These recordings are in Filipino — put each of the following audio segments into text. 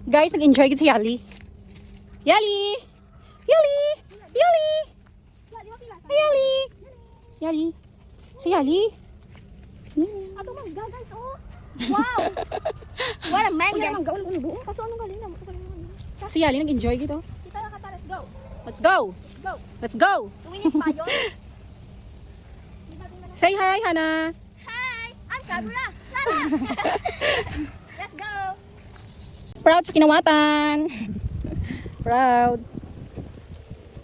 Guys, nag-enjoy gid si Yali. Yali! Yali! Yali! Ay, Yali! Yali! Si Yali! Ato mangga guys, oh. Wow! Wala mangga. Mangga ulo buo. Kaso anong galing na? Si Yali nag-enjoy gid oh. Kita na kata, let's go. Let's go! Go. Let's go! Tuwinin pa yun. Say hi, Hana! Hi! I'm Kagura! Lara! Let's go! Proud sa Kinawatan! Proud!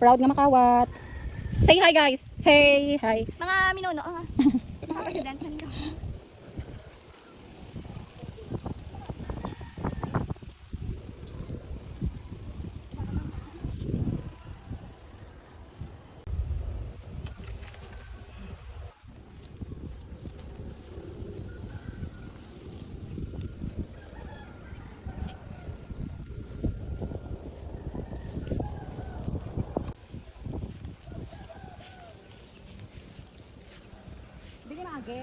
Proud nga makawat! Say hi, guys! Say hi! Mga minuno, mga president nandito. Bigyan na age.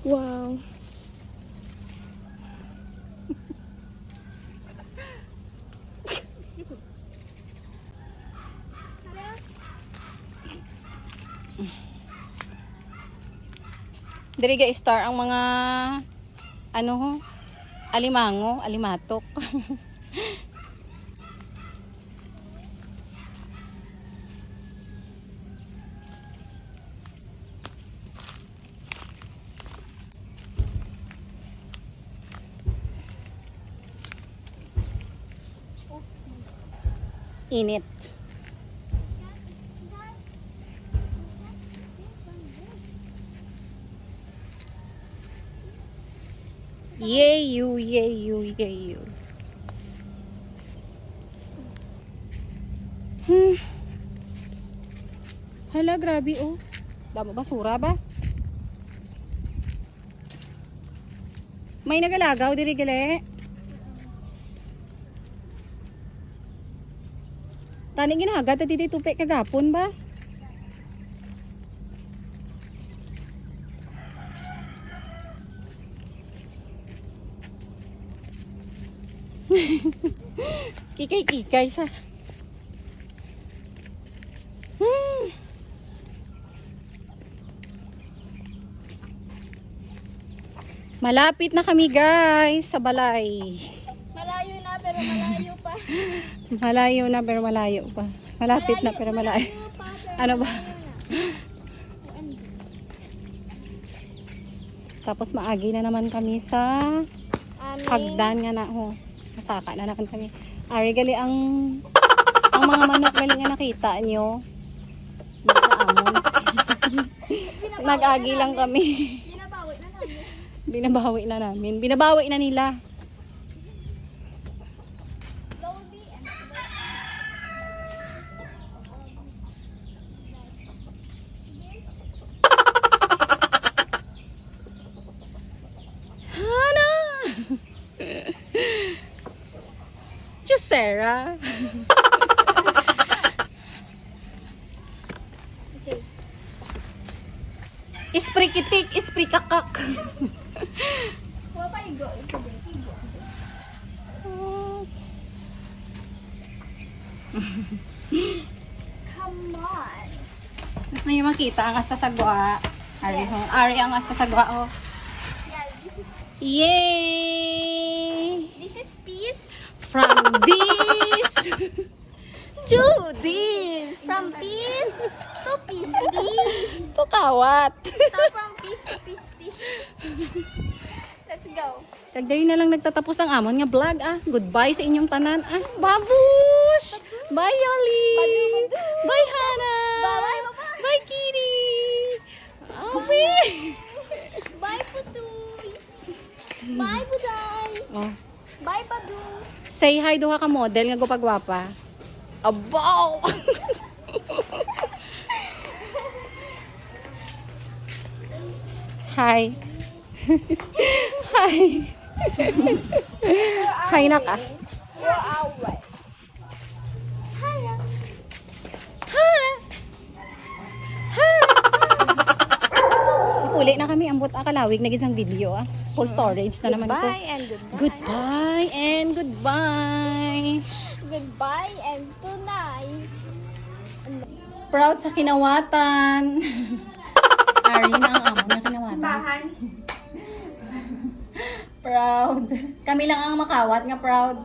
Wow. Diri ga star ang mga ano ho, alimango, alimatok. Init. Yay you, yay you, yay you. Hala, grabe oh. Damo basura ba? May nagalagaw diri gali. Tani ginahagat at dito tupi kagapon ba? Kikay-kikay sa. Malapit na kami guys sa balay. Malayo na pero malayo pa. Malayo na pero malayo pa. Malapit na pero malayo. Ano ba? Tapos maagi na naman kami sa hagdan nga na ho. Masaka na naman kami. Ari gali ang mga manok gali nga nakita nyo. Amon. Nag-agi lang kami. Binabawi na namin. Binabawi na nila. Slowly and Hana! Jusera. okay. Ispri kitik, ispri kakak. Wala pa igo. Come on. Gusto niyo makita ang asta sagwa. Ari ang asta sagwa oh. Yeah, this is Yay! peace. From this to this. From peace to peace. To kawat. From peace to peace. Let's go. Kagdari na lang nagtatapos ang amon nga vlog ah. Goodbye sa inyong tanan ah. Babush! Bye Yali! Badu. Bye Hana! Bye. Bye Kitty! Awi! Bye Putoy. Bye Buday. Oh. Bye Padu. Say hi duha ka model nga gupagwapa. Abaw! Hi. Hi. Hi na ka. We're away. Hi. Hi. Uli na kami, ambot akalawig na isang video ah. Full storage na naman ko. Goodbye and goodbye. Goodbye and goodbye. Goodbye and tonight. Proud sa kinawatan. Ari na ang amo na kinawatan. Simbahan. Proud. Kami lang ang makawat nga proud.